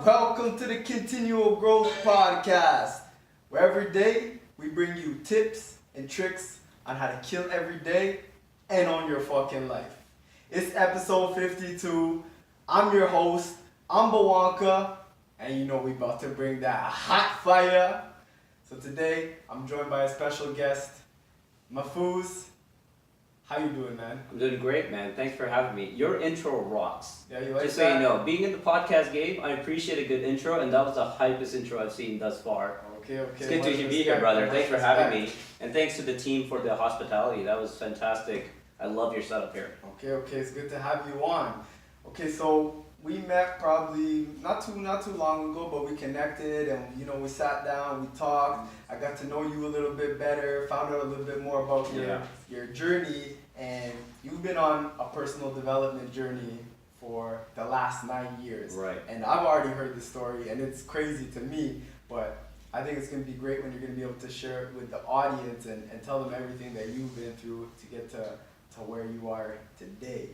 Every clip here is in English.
Welcome to the Continual Growth Podcast, where every day we bring you tips and tricks on how to kill every day and on your fucking life. It's episode 52. I'm your host, I'm Bawanka, and you know we about to bring that hot fire. So today, I'm joined by a special guest, Mahfuz. How you doing, man? I'm doing great, man. Thanks for having me. Your intro rocks. Yeah, you like Just that? so you know, being in the podcast game, I appreciate a good intro, and that was the hypest intro I've seen thus far. Okay. It's good to be here, brother. Thanks for having me. And thanks to the team for the hospitality. That was fantastic. I love your setup here. Okay. It's good to have you on. Okay, so we met probably not too long ago, but we connected and we sat down, we talked. I got to know you a little bit better, found out a little bit more about your journey, and you've been on a personal development journey for the last 9 years. Right. And I've already heard the story, and it's crazy to me, but I think it's going to be great when you're going to be able to share it with the audience and tell them everything that you've been through to get to where you are today.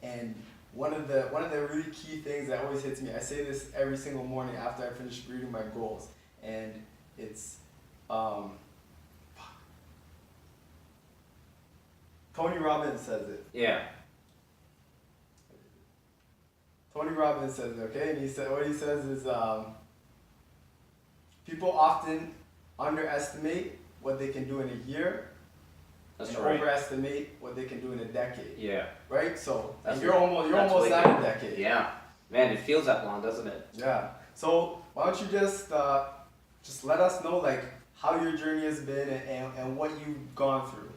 And one of the really key things that always hits me, I say this every single morning after I finish reading my goals, and it's Tony Robbins says it. Yeah. Tony Robbins says it, okay? And what he says is people often underestimate what they can do in a year. That's and right. overestimate what they can do in a decade. Yeah. Right? So That's you're almost at a decade. Yeah. Man, it feels that long, doesn't it? Yeah. So why don't you just let us know like how your journey has been and what you've gone through.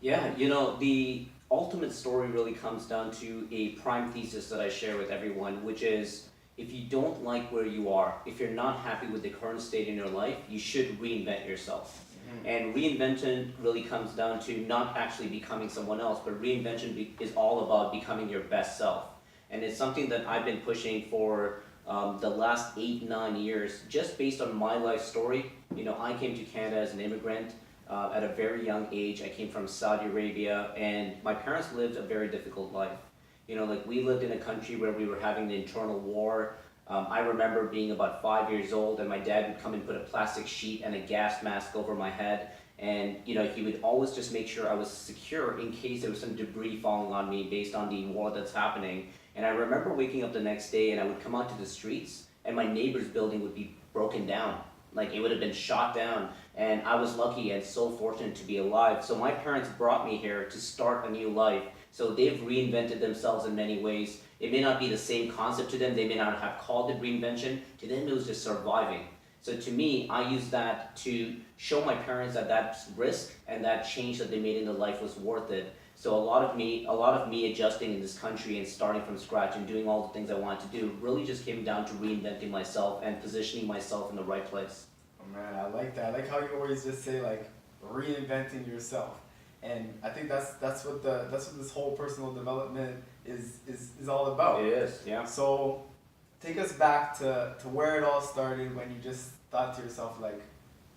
Yeah, the ultimate story really comes down to a prime thesis that I share with everyone, which is if you don't like where you are, if you're not happy with the current state in your life, you should reinvent yourself. And reinvention really comes down to not actually becoming someone else, but reinvention is all about becoming your best self. And it's something that I've been pushing for the last 8-9 years, just based on my life story. I came to Canada as an immigrant at a very young age. I came from Saudi Arabia, and my parents lived a very difficult life. We lived in a country where we were having an internal war. I remember being about 5 years old, and my dad would come and put a plastic sheet and a gas mask over my head, and he would always just make sure I was secure in case there was some debris falling on me based on the war that's happening. And I remember waking up the next day, and I would come out to the streets, and my neighbor's building would be broken down. Like, it would have been shot down, and I was lucky and so fortunate to be alive. So my parents brought me here to start a new life. So they've reinvented themselves in many ways. It may not be the same concept to them. They may not have called it reinvention. To them, it was just surviving. So to me, I use that to show my parents that risk and that change that they made in their life was worth it. So a lot of me adjusting in this country and starting from scratch and doing all the things I wanted to do really just came down to reinventing myself and positioning myself in the right place. Oh man, I like that. I like how you always just say like reinventing yourself. And I think that's what this whole personal development is all about. It is, yeah. So take us back to where it all started when you just thought to yourself like,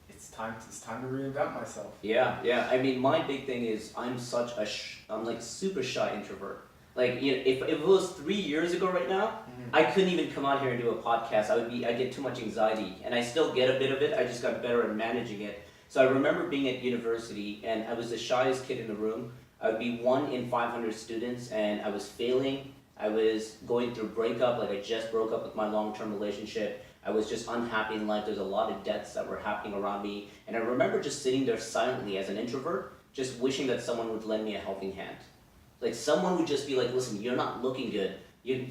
it's time to reinvent myself. Yeah. I mean, my big thing is I'm like super shy introvert. Like, if it was 3 years ago right now, I couldn't even come out here and do a podcast. I get too much anxiety, and I still get a bit of it. I just got better at managing it. So I remember being at university, and I was the shyest kid in the room. I would be 1 in 500 students, and I was failing. I was going through breakup, like I just broke up with my long-term relationship. I was just unhappy in life. There's a lot of debts that were happening around me. And I remember just sitting there silently as an introvert, just wishing that someone would lend me a helping hand. Like someone would just be like, listen, you're not looking good.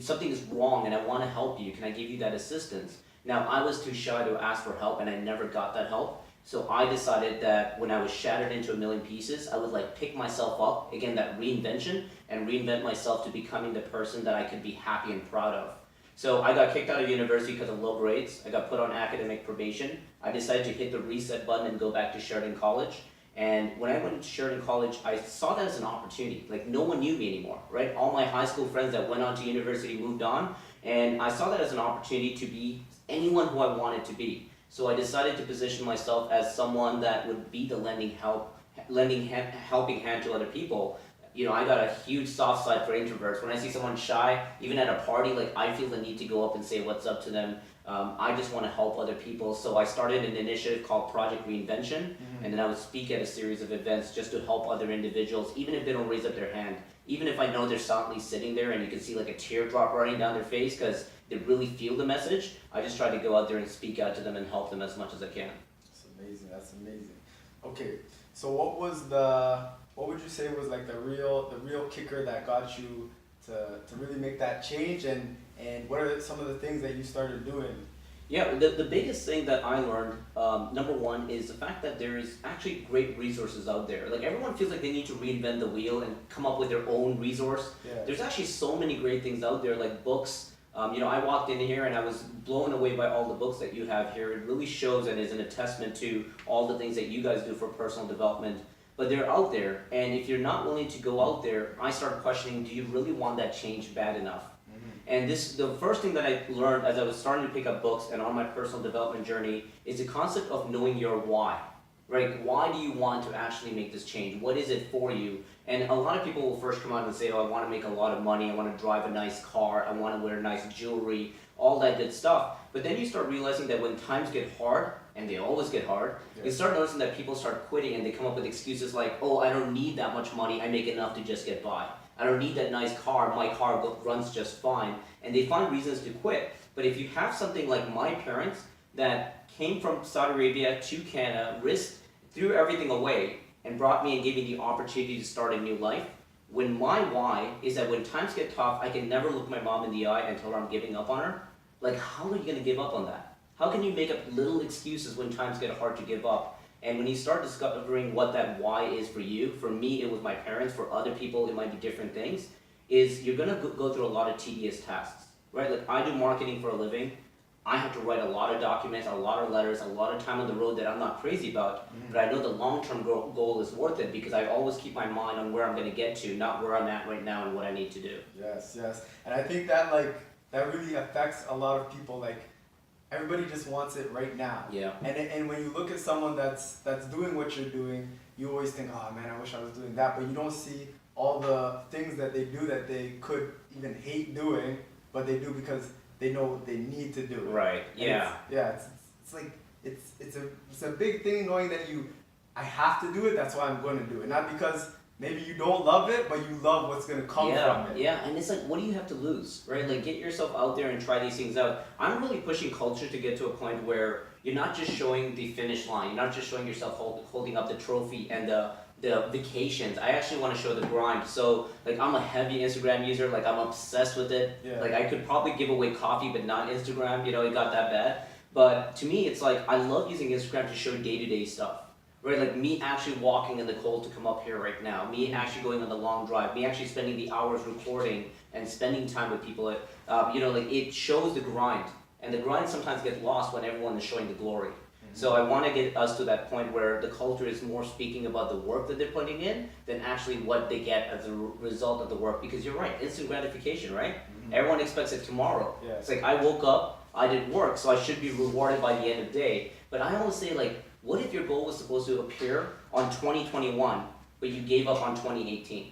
Something is wrong and I want to help you. Can I give you that assistance? Now, I was too shy to ask for help and I never got that help. So I decided that when I was shattered into a million pieces, I would like pick myself up, again, that reinvention, and reinvent myself to becoming the person that I could be happy and proud of. So I got kicked out of university because of low grades. I got put on academic probation. I decided to hit the reset button and go back to Sheridan College. And when I went to Sheridan College, I saw that as an opportunity. Like, no one knew me anymore, right? All my high school friends that went on to university moved on. And I saw that as an opportunity to be anyone who I wanted to be. So I decided to position myself as someone that would be the helping hand to other people. You know, I got a huge soft side for introverts. When I see someone shy, even at a party, like I feel the need to go up and say what's up to them. I just want to help other people. So I started an initiative called Project Reinvention, and then I would speak at a series of events just to help other individuals, even if they don't raise up their hand. Even if I know they're silently sitting there and you can see like a teardrop running down their face because they really feel the message, I just try to go out there and speak out to them and help them as much as I can. That's amazing. That's amazing. Okay, so what would you say was like the real kicker that got you to really make that change, and what are some of the things that you started doing? Yeah, the biggest thing that I learned, number one, is the fact that there is actually great resources out there. Like everyone feels like they need to reinvent the wheel and come up with their own resource. Yeah. There's actually so many great things out there, like books. I walked in here and I was blown away by all the books that you have here. It really shows and is an attestament to all the things that you guys do for personal development. But they're out there, and if you're not willing to go out there, I start questioning, do you really want that change bad enough? And the first thing that I learned as I was starting to pick up books and on my personal development journey is the concept of knowing your why, right? Why do you want to actually make this change? What is it for you? And a lot of people will first come out and say, oh, I want to make a lot of money, I want to drive a nice car, I want to wear nice jewelry, all that good stuff. But then you start realizing that when times get hard, and they always get hard, you start noticing that people start quitting and they come up with excuses like, oh, I don't need that much money, I make enough to just get by. I don't need that nice car, my car runs just fine. And they find reasons to quit. But if you have something like my parents that came from Saudi Arabia to Canada, threw everything away, and brought me and gave me the opportunity to start a new life, when my why is that when times get tough, I can never look my mom in the eye and tell her I'm giving up on her, like how are you going to give up on that? How can you make up little excuses when times get hard to give up? And when you start discovering what that why is for you, for me it was my parents, for other people it might be different things, is you're going to go through a lot of tedious tasks, right? Like I do marketing for a living. I have to write a lot of documents, a lot of letters, a lot of time on the road that I'm not crazy about, but I know the long-term goal is worth it because I always keep my mind on where I'm going to get to, not where I'm at right now and what I need to do. Yes, yes. And I think that that really affects a lot of people. Like everybody just wants it right now. Yeah. And when you look at someone that's doing what you're doing, you always think, oh man, I wish I was doing that, but you don't see all the things that they do that they could even hate doing, but they do because they know they need to do it. Right. Yeah. It's like it's a big thing knowing that I have to do it. That's why I'm going to do it. Not because maybe you don't love it, but you love what's going to come from it. Yeah. And it's like, what do you have to lose, right? Like, get yourself out there and try these things out. I'm really pushing culture to get to a point where you're not just showing the finish line. You're not just showing yourself holding up the trophy and the vacations. I actually want to show the grind. So like I'm a heavy Instagram user, like I'm obsessed with it. Yeah. Like I could probably give away coffee but not Instagram, it got that bad. But to me it's like I love using Instagram to show day-to-day stuff. Right? Like me actually walking in the cold to come up here right now, me actually going on the long drive, me actually spending the hours recording and spending time with people. Like it shows the grind. And the grind sometimes gets lost when everyone is showing the glory. So I want to get us to that point where the culture is more speaking about the work that they're putting in than actually what they get as a result of the work. Because you're right, instant gratification, right? Everyone expects it tomorrow. Yeah. It's like I woke up, I did work, so I should be rewarded by the end of the day. But I always say like, what if your goal was supposed to appear on 2021, but you gave up on 2018?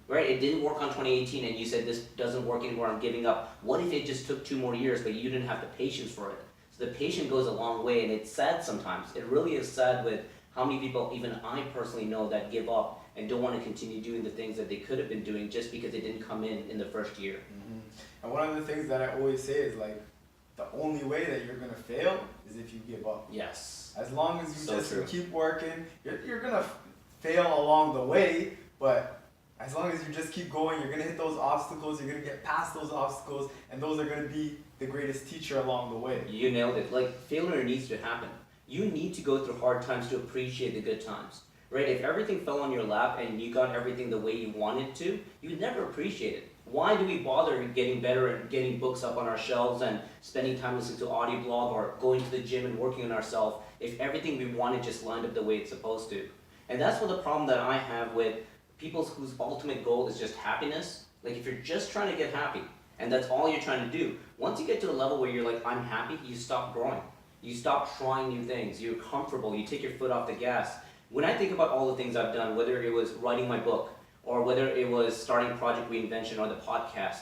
Right? It didn't work on 2018 and you said this doesn't work anymore, I'm giving up. What if it just took 2 more years, but you didn't have the patience for it? So the patience goes a long way, and it's sad sometimes. It really is sad with how many people, even I personally know, that give up and don't want to continue doing the things that they could have been doing just because they didn't come in the first year. And one of the things that I always say is like, the only way that you're gonna fail is if you give up. Yes. As long as you So keep working, you're gonna fail along the way, but as long as you just keep going, you're gonna hit those obstacles, you're gonna get past those obstacles, and those are gonna be the greatest teacher along the way. You nailed it. Like, failure needs to happen. You need to go through hard times to appreciate the good times, right? If everything fell on your lap and you got everything the way you wanted to, you would never appreciate it. Why do we bother getting better and getting books up on our shelves and spending time listening to audio blog or going to the gym and working on ourselves if everything we wanted just lined up the way it's supposed to? And that's what the problem that I have with people whose ultimate goal is just happiness. Like, if you're just trying to get happy and that's all you're trying to do, once you get to a level where you're like, I'm happy, you stop growing. You stop trying new things. You're comfortable. You take your foot off the gas. When I think about all the things I've done, whether it was writing my book or whether it was starting Project Reinvention or the podcast,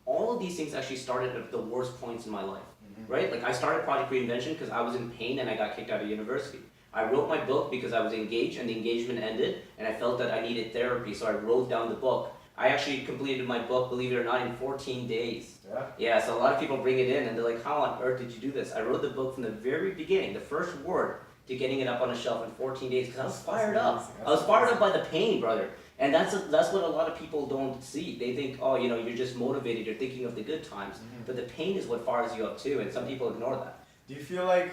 all of these things actually started at the worst points in my life. right? Like I started Project Reinvention because I was in pain and I got kicked out of university. I wrote my book because I was engaged and the engagement ended and I felt that I needed therapy, so I wrote down the book. I actually completed my book, believe it or not, in 14 days. Yeah. Yeah, so a lot of people bring it in and they're like, how on earth did you do this? I wrote the book from the very beginning, the first word, to getting it up on a shelf in 14 days because I was fired up. I was fired up by the pain, brother. And that's what a lot of people don't see. They think, oh, you know, you're just motivated, you're thinking of the good times. But the pain is what fires you up too, and some people ignore that. Do you feel like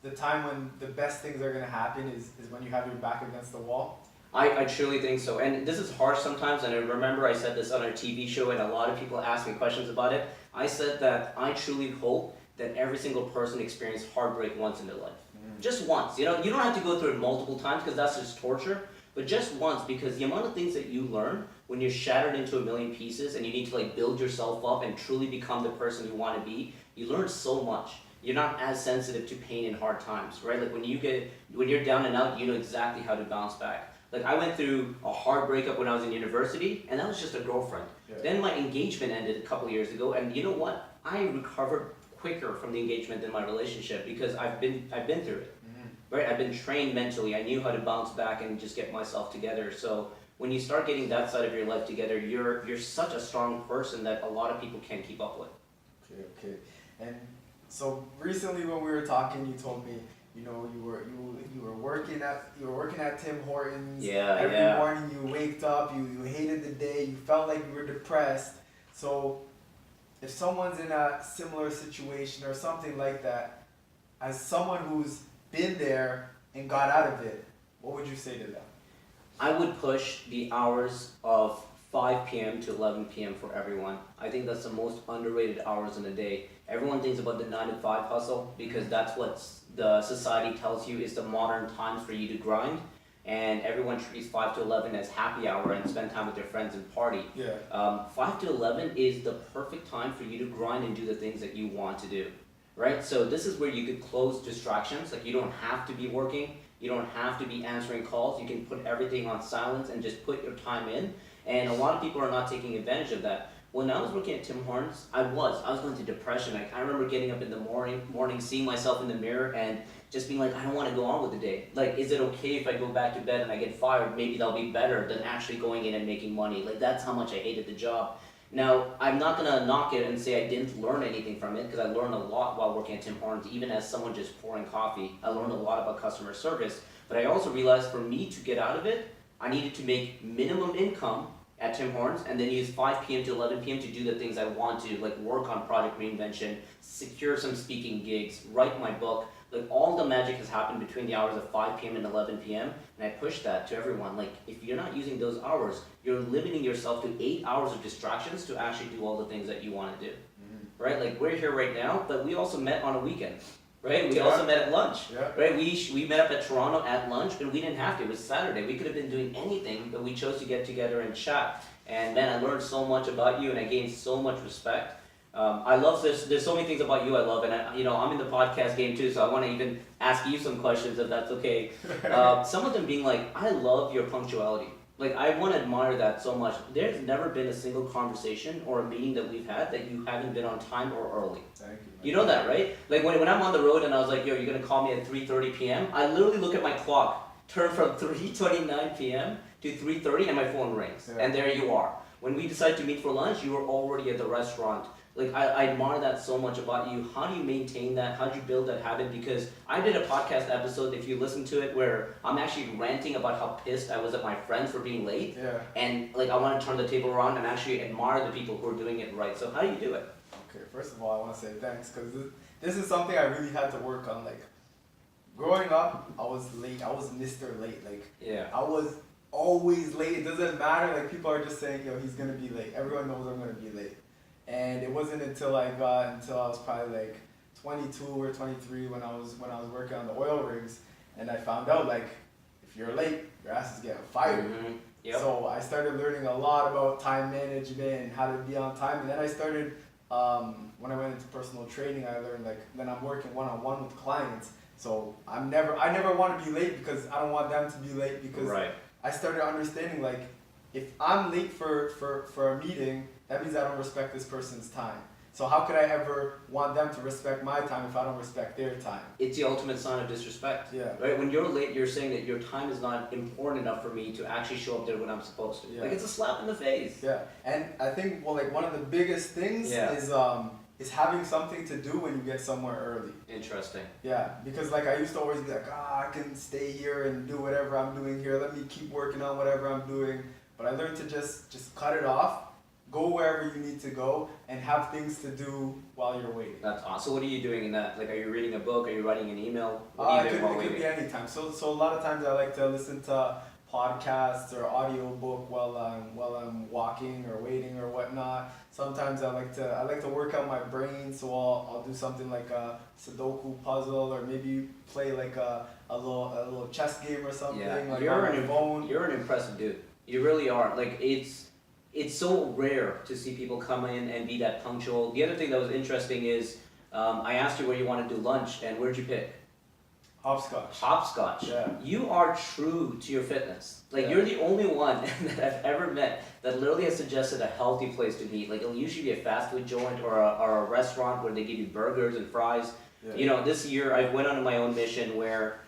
the time when the best things are going to happen is when you have your back against the wall? I truly think so. And this is harsh sometimes, and I remember I said this on our TV show, and a lot of people ask me questions about it. I said that I truly hope that every single person experiences heartbreak once in their life. Just once. You know, you don't have to go through it multiple times because that's just torture. But just once, because the amount of things that you learn when you're shattered into a million pieces and you need to like build yourself up and truly become the person you want to be, you learn so much. You're not as sensitive to pain in hard times, right? Like when you're down and out, you know exactly how to bounce back. Like I went through a hard breakup when I was in university, and that was just a girlfriend. Yeah. Then my engagement ended a couple years ago, and you know what? I recovered quicker from the engagement than my relationship because I've been through it. Right? I've been trained mentally. I knew how to bounce back and just get myself together. So when you start getting that side of your life together, you're such a strong person that a lot of people can't keep up with. Okay. And so recently when we were talking, you told me, you know, you were working at Tim Hortons. Every morning you waked up, you hated the day, you felt like you were depressed. So if someone's in a similar situation or something like that, as someone who's been there and got out of it, what would you say to them? I would push the hours of 5 p.m. to 11 p.m. for everyone. I think that's the most underrated hours in a day. Everyone thinks about the 9 to 5 hustle because that's what the society tells you is the modern times for you to grind. And everyone treats 5 to 11 as happy hour and spend time with their friends and party. 5 to 11 is the perfect time for you to grind and do the things that you want to do. Right? So this is where you could close distractions. Like you don't have to be working. You don't have to be answering calls. You can put everything on silence and just put your time in. And a lot of people are not taking advantage of that. When I was working at Tim Hortons, I was going through depression. Like I remember getting up in the morning, seeing myself in the mirror and just being like, I don't want to go on with the day. Like, is it okay if I go back to bed and I get fired? Maybe that'll be better than actually going in and making money. Like that's how much I hated the job. Now, I'm not going to knock it and say I didn't learn anything from it because I learned a lot while working at Tim Hortons, even as someone just pouring coffee. I learned a lot about customer service, but I also realized for me to get out of it, I needed to make minimum income at Tim Hortons and then use 5 p.m. to 11 p.m. to do the things I want to, like work on Project Reinvention, secure some speaking gigs, write my book. Like all the magic has happened between the hours of 5 p.m. and 11 p.m. And I push that to everyone. Like if you're not using those hours, you're limiting yourself to 8 hours of distractions to actually do all the things that you want to do. Right? Like we're here right now, but we also met on a weekend. Right? We also met at lunch. Right? We met up at Toronto at lunch, but we didn't have to. It was Saturday. We could have been doing anything, but we chose to get together and chat. And man, I learned so much about you and I gained so much respect. I love this. There's so many things about you I love, and I'm in the podcast game too, so I want to even ask you some questions if that's okay. Some of them being like, I love your punctuality. Like I want to admire that so much. There's never been a single conversation or a meeting that we've had that you haven't been on time or early. Thank you. You know that, right? Like when I'm on the road and I was like, yo, you're gonna call me at 3:30 p.m. I literally look at my clock, turn from 3:29 p.m. to 3:30, and my phone rings, and there you are. When we decided to meet for lunch, you were already at the restaurant. Like I admire that so much about you. How do you maintain that? How do you build that habit? Because I did a podcast episode, if you listen to it, where I'm actually ranting about how pissed I was at my friends for being late. And like I want to turn the table around and actually admire the people who are doing it right. So how do you do it? Okay, first of all, I want to say thanks because this is something I really had to work on. Like growing up, I was late. I was Mr. Late. Like I was always late. It doesn't matter. Like people are just saying, yo, he's gonna be late. Everyone knows I'm gonna be late. And it wasn't until I was probably like 22 or 23 when I was working on the oil rigs, and I found out like if you're late, your ass is getting fired. So I started learning a lot about time management and how to be on time. And then I started when I went into personal training, I learned like then I'm working one-on-one with clients. So I never want to be late because I don't want them to be late because I started understanding like if I'm late for a meeting, that means I don't respect this person's time. So how could I ever want them to respect my time if I don't respect their time? It's the ultimate sign of disrespect. Yeah. Right? When you're late, you're saying that your time is not important enough for me to actually show up there when I'm supposed to. Yeah. Like, it's a slap in the face. Yeah. And I think, well, like one of the biggest things is having something to do when you get somewhere early. Interesting. Yeah, because like I used to always be like, I can stay here and do whatever I'm doing here. Let me keep working on whatever I'm doing. But I learned to just cut it off, go wherever you need to go, and have things to do while you're waiting. That's awesome. So what are you doing in that? Like, are you reading a book? Are you writing an email? What are you doing while It could waiting? be any time. So a lot of times I like to listen to podcasts or audiobook while I'm walking or waiting or whatnot. Sometimes I like to work out my brain, so I'll do something like a Sudoku puzzle, or maybe play like a little chess game or something. Yeah, like you're on my phone. You're an impressive dude. You really are. Like, it's so rare to see people come in and be that punctual. The other thing that was interesting is I asked you where you want to do lunch, and where'd you pick? Hopscotch. Hopscotch. Yeah. You are true to your fitness. Like, you're the only one that I've ever met that literally has suggested a healthy place to eat. Like, it'll usually be a fast food joint or a restaurant where they give you burgers and fries. Yeah. You know, this year I went on my own mission where,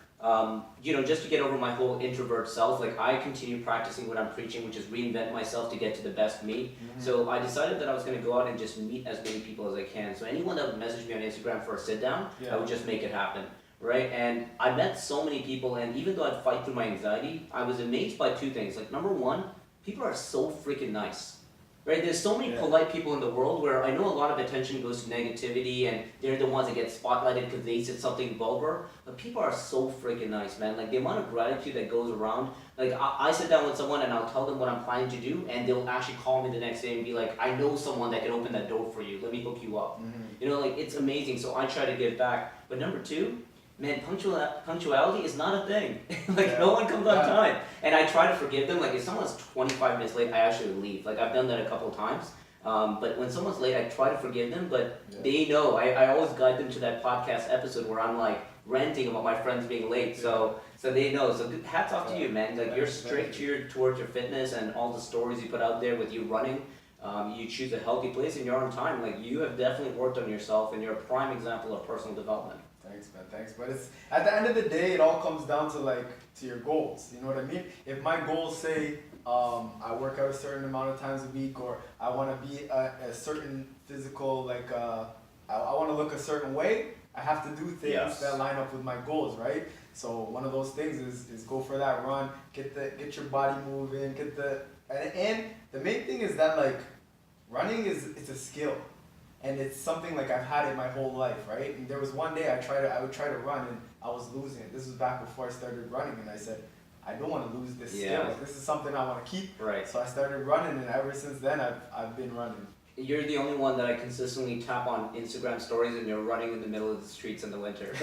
you know, just to get over my whole introvert self, like, I continue practicing what I'm preaching, which is reinvent myself to get to the best me. Mm-hmm. So I decided that I was going to go out and just meet as many people as I can. So anyone that would message me on Instagram for a sit down, I would just make it happen. Right? And I met so many people, and even though I'd fight through my anxiety, I was amazed by two things. Like, number one, people are so freaking nice. Right? There's so many polite people in the world where I know a lot of attention goes to negativity, and they're the ones that get spotlighted because they said something vulgar. But people are so freaking nice, man. Like, the amount of gratitude that goes around. Like, I sit down with someone and I'll tell them what I'm planning to do, and they'll actually call me the next day and be like, I know someone that can open that door for you. Let me hook you up. Mm-hmm. You know, like, it's amazing. So I try to give back. But number two, man, punctuality is not a thing. Like, no one comes on time. And I try to forgive them. Like, if someone's 25 minutes late, I actually leave. Like, I've done that a couple of times. But when someone's late, I try to forgive them. But they know. I always guide them to that podcast episode where I'm, like, ranting about my friends being late. So they know. So hats off to you, man. Like, you're straight towards your fitness and all the stories you put out there with you running. You choose a healthy place and you're on time. Like, you have definitely worked on yourself, and you're a prime example of personal development. Thanks, man. Thanks. But it's at the end of the day, it all comes down to your goals. You know what I mean? If my goals say I work out a certain amount of times a week, or I want to be a certain physical, I want to look a certain way, I have to do things that line up with my goals, right? So one of those things is go for that run, get your body moving, and the main thing is that, like, running it's a skill. And it's something like I've had it my whole life, right? And there was one day I would try to run and I was losing it. This was back before I started running, and I said, I don't want to lose this skill. Like, this is something I want to keep. Right. So I started running, and ever since then I've been running. You're the only one that I consistently tap on Instagram stories, and you're running in the middle of the streets in the winter.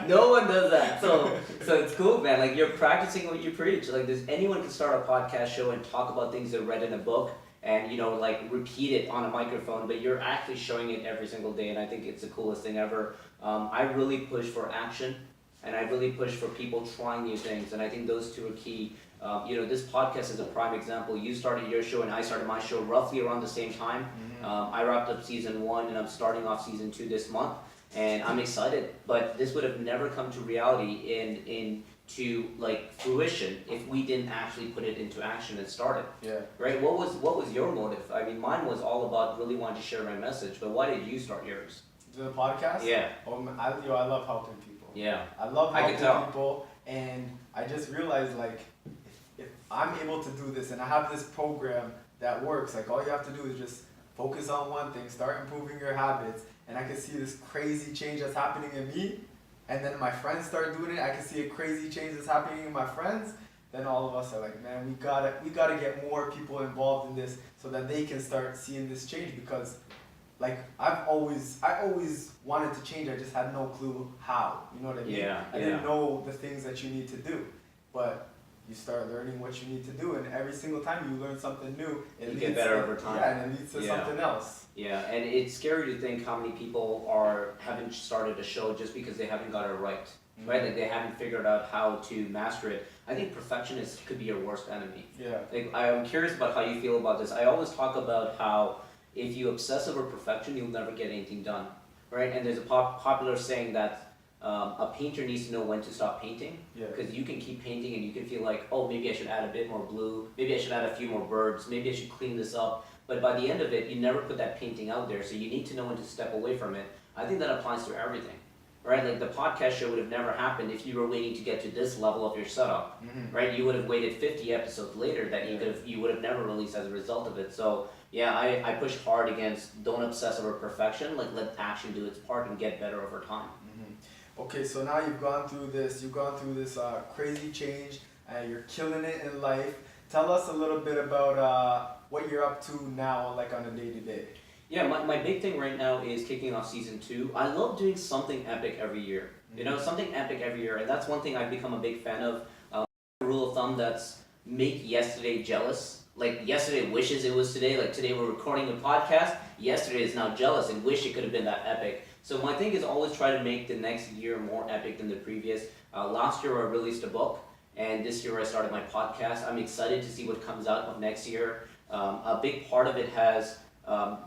no one does that. So it's cool, man. Like, you're practicing what you preach. Like, anyone can start a podcast show and talk about things they read in a book, and, you know, like, repeat it on a microphone, but you're actually showing it every single day, and I think it's the coolest thing ever. I really push for action, and I really push for people trying new things, and I think those two are key. You know, this podcast is a prime example. You started your show, and I started my show roughly around the same time. Mm-hmm. I wrapped up season 1, and I'm starting off season 2 this month, and I'm excited, but this would have never come to reality to like fruition if we didn't actually put it into action and start it. Yeah. Right? What was your motive? I mean, mine was all about really wanting to share my message, but why did you start yours? The podcast? Yeah. I love helping people. Yeah. I love helping people, and I just realized, like, if I'm able to do this and I have this program that works, like, all you have to do is just focus on one thing, start improving your habits, and I can see this crazy change that's happening in me. And then my friends start doing it, I can see a crazy change that's happening in my friends. Then all of us are like, man, we gotta get more people involved in this so that they can start seeing this change. Because, like, I always wanted to change, I just had no clue how. You know what I mean? I didn't know the things that you need to do. But you start learning what you need to do, and every single time you learn something new, you get better over time. Yeah, and it leads to something else. Yeah, and it's scary to think how many people haven't started a show just because they haven't got it right. Mm-hmm. Right? Like, they haven't figured out how to master it. I think perfectionists could be your worst enemy. Yeah. Like, I'm curious about how you feel about this. I always talk about how, if you obsess over perfection, you'll never get anything done, right? And there's a popular saying that a painter needs to know when to stop painting, Yeah. because you can keep painting and you can feel like, oh, maybe I should add a bit more blue, maybe I should add a few more birds, maybe I should clean this up. But by the end of it, you never put that painting out there, so you need to know when to step away from it. I think that applies to everything, right? Like the podcast show would have never happened if you were waiting to get to this level of your setup, right? You would have waited 50 episodes later that you would have never released as a result of it. So yeah, I push hard against don't obsess over perfection. Like let action do its part and get better over time. Okay, so now you've gone through this crazy change, and you're killing it in life. Tell us a little bit about what you're up to now, like on a day-to-day. Yeah, my big thing right now is kicking off season 2. I love doing something epic every year. You know, something epic every year, and that's one thing I've become a big fan of. Rule of thumb that's make yesterday jealous. Like yesterday wishes it was today. Like today we're recording a podcast. Yesterday is now jealous and wish it could have been that epic. So my thing is always try to make the next year more epic than the previous. Last year I released a book, and this year I started my podcast. I'm excited to see what comes out of next year. A big part of it has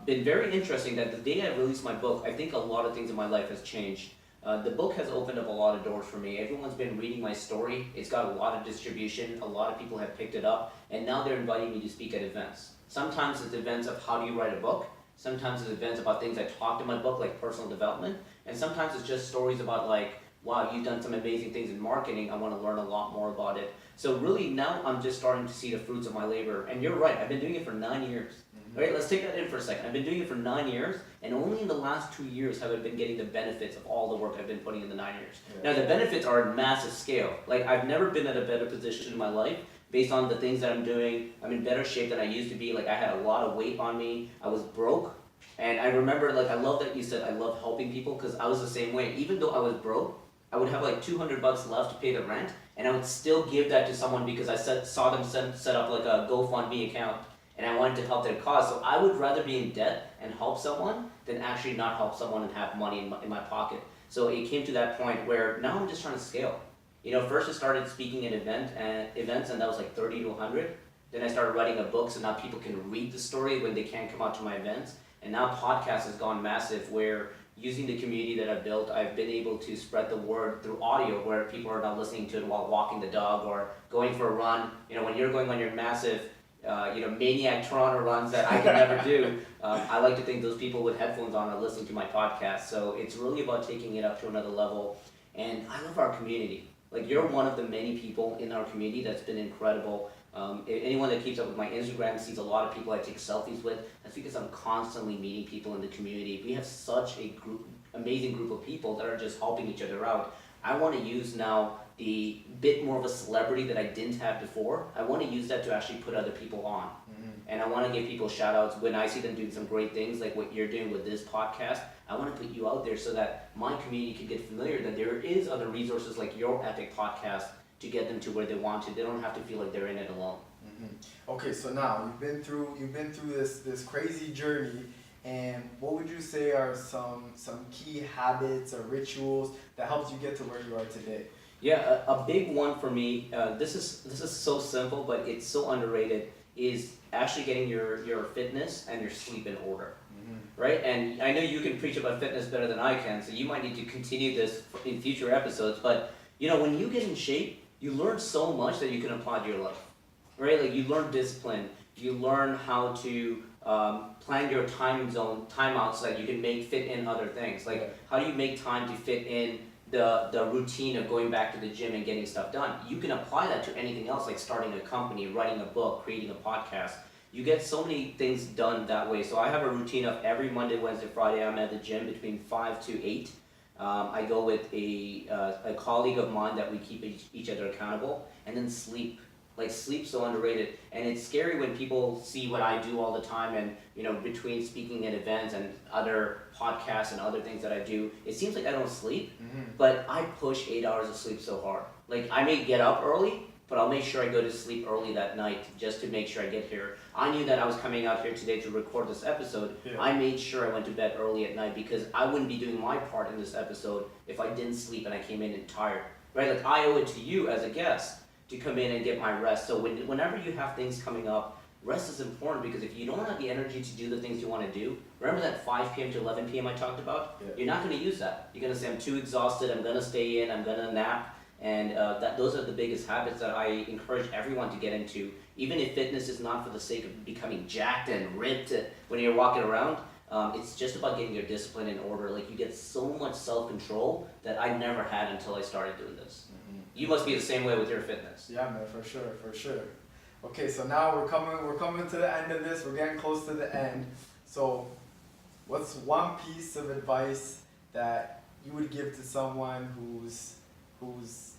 been very interesting that the day I released my book, I think a lot of things in my life has changed. The book has opened up a lot of doors for me. Everyone's been reading my story. It's got a lot of distribution. A lot of people have picked it up, and now they're inviting me to speak at events. Sometimes it's events of how do you write a book. Sometimes it's events about things I talked in my book, like personal development. And sometimes it's just stories about like, wow, you've done some amazing things in marketing. I want to learn a lot more about it. So really now I'm just starting to see the fruits of my labor. And you're right, I've been doing it for 9 years. Right, let's take that in for a second. I've been doing it for 9 years, and only in the last 2 years have I been getting the benefits of all the work I've been putting in the 9 years. Yeah. Now the benefits are at massive scale. Like I've never been at a better position in my life based on the things that I'm doing. I'm in better shape than I used to be. Like I had a lot of weight on me. I was broke. And I remember, like, I love that you said I love helping people, because I was the same way. Even though I was broke, I would have like $200 left to pay the rent, and I would still give that to someone because I saw them set up like a GoFundMe account, and I wanted to help their cause. So I would rather be in debt and help someone than actually not help someone and have money in my pocket. So it came to that point where now I'm just trying to scale. You know, first I started speaking at events, and that was like 30 to 100. Then I started writing a book, so now people can read the story when they can't come out to my events. And now podcast has gone massive, where using the community that I've built, I've been able to spread the word through audio, where people are now listening to it while walking the dog or going for a run. You know, when you're going on your massive, maniac Toronto runs that I can never do, I like to think those people with headphones on are listening to my podcast. So it's really about taking it up to another level. And I love our community. Like, you're one of the many people in our community that's been incredible. Anyone that keeps up with my Instagram sees a lot of people I take selfies with. That's because I'm constantly meeting people in the community. We have such a amazing group of people that are just helping each other out. I want to use now the bit more of a celebrity that I didn't have before. I want to use that to actually put other people on. And I want to give people shout outs when I see them doing some great things like what you're doing with this podcast. I want to put you out there so that my community can get familiar that there is other resources like your epic podcast to get them to where they want to. They don't have to feel like they're in it alone. Okay, so now you've been through this crazy journey, and what would you say are some key habits or rituals that helps you get to where you are today? Yeah, a big one for me. This is so simple, but it's so underrated. Is actually getting your fitness and your sleep in order. Right? And I know you can preach about fitness better than I can, so you might need to continue this in future episodes. But you know, when you get in shape, you learn so much that you can apply to your life. Right? Like, you learn discipline, you learn how to plan your time out so that you can fit in other things. Like, how do you make time to fit in the routine of going back to the gym and getting stuff done? You can apply that to anything else, like starting a company, writing a book, creating a podcast. You get so many things done that way. So I have a routine of every Monday, Wednesday, Friday, I'm at the gym between 5 to 8. I go with a colleague of mine that we keep each other accountable, and then sleep. Like, sleep's so underrated, and it's scary when people see what I do all the time, and you know, between speaking at events and other podcasts and other things that I do, it seems like I don't sleep, but I push 8 hours of sleep so hard. Like, I may get up early, but I'll make sure I go to sleep early that night just to make sure I get here. I knew that I was coming out here today to record this episode. I made sure I went to bed early at night because I wouldn't be doing my part in this episode if I didn't sleep and I came in and tired. Right? Like, I owe it to you as a guest to come in and get my rest. So whenever you have things coming up, rest is important because if you don't have the energy to do the things you want to do, remember that 5 p.m. to 11 p.m. I talked about? Yeah. You're not going to use that. You're going to say, I'm too exhausted, I'm going to stay in, I'm going to nap. And those are the biggest habits that I encourage everyone to get into. Even if fitness is not for the sake of becoming jacked and ripped when you're walking around, it's just about getting your discipline in order. Like, you get so much self-control that I never had until I started doing this. Mm-hmm. You must be the same way with your fitness. Yeah, man, for sure. Okay, so now we're coming to the end of this. We're getting close to the end. So, what's one piece of advice that you would give to someone who's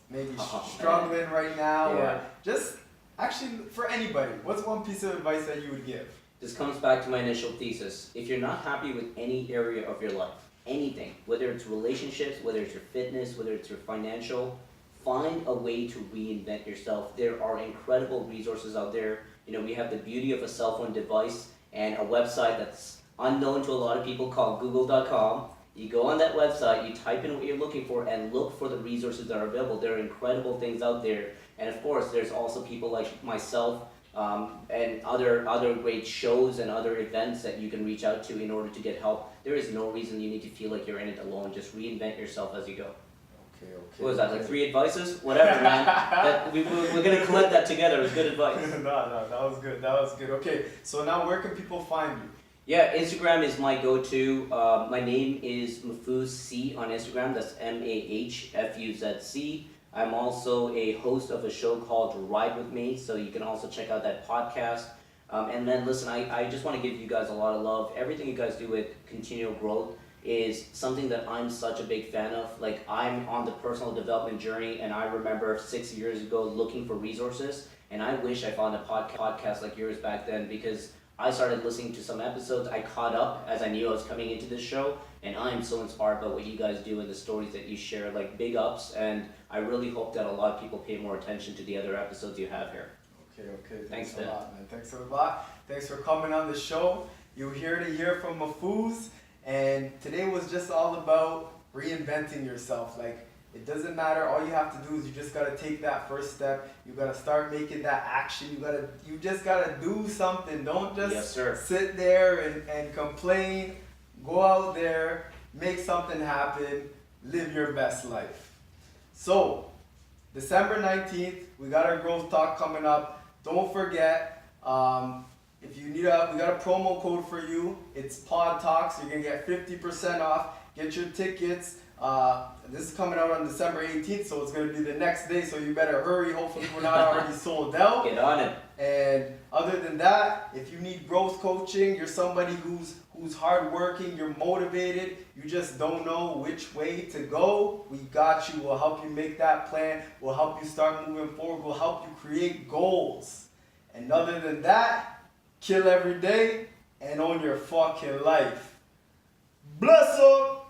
maybe struggling right now, or just actually for anybody? What's one piece of advice that you would give? This comes back to my initial thesis. If you're not happy with any area of your life, anything, whether it's relationships, whether it's your fitness, whether it's your financial, find a way to reinvent yourself. There are incredible resources out there. You know, we have the beauty of a cell phone device and a website that's unknown to a lot of people called google.com. You go on that website, you type in what you're looking for, and look for the resources that are available. There are incredible things out there. And of course, there's also people like myself and other great shows and other events that you can reach out to in order to get help. There is no reason you need to feel like you're in it alone. Just reinvent yourself as you go. Okay. What was that, like 3 advices? Whatever, man. We're going to collect that together. It was good advice. No, that was good. Okay, so now where can people find you? Yeah, Instagram is my go-to. My name is Mahfuz C on Instagram. That's MAHFUZC. I'm also a host of a show called Ride With Me, so you can also check out that podcast. And then listen, I just want to give you guys a lot of love. Everything you guys do with continual growth is something that I'm such a big fan of. Like, I'm on the personal development journey, and I remember 6 years ago looking for resources, and I wish I found a podcast like yours back then, because I started listening to some episodes, I caught up as I knew I was coming into this show, and I am so inspired by what you guys do and the stories that you share. Like, big ups, and I really hope that a lot of people pay more attention to the other episodes you have here. Okay. Thanks a lot, man. Thanks a lot. Thanks for coming on the show. You're here to hear from Mahfuz, and today was just all about reinventing yourself. Like, it doesn't matter. All you have to do is you just gotta take that first step. You gotta start making that action. You just gotta do something. Don't just sit there and complain. Go out there, make something happen, live your best life. So, December 19th, we got our growth talk coming up. Don't forget, if you need we got a promo code for you. It's Pod Talks. You're gonna get 50% off. Get your tickets. This is coming out on December 18th, so it's going to be the next day, so you better hurry. Hopefully we're not already sold out. Get on it. And other than that, if you need growth coaching, you're somebody who's hardworking, you're motivated, you just don't know which way to go, we got you. We'll help you make that plan. We'll help you start moving forward. We'll help you create goals. And other than that, kill every day and own your fucking life. Bless up!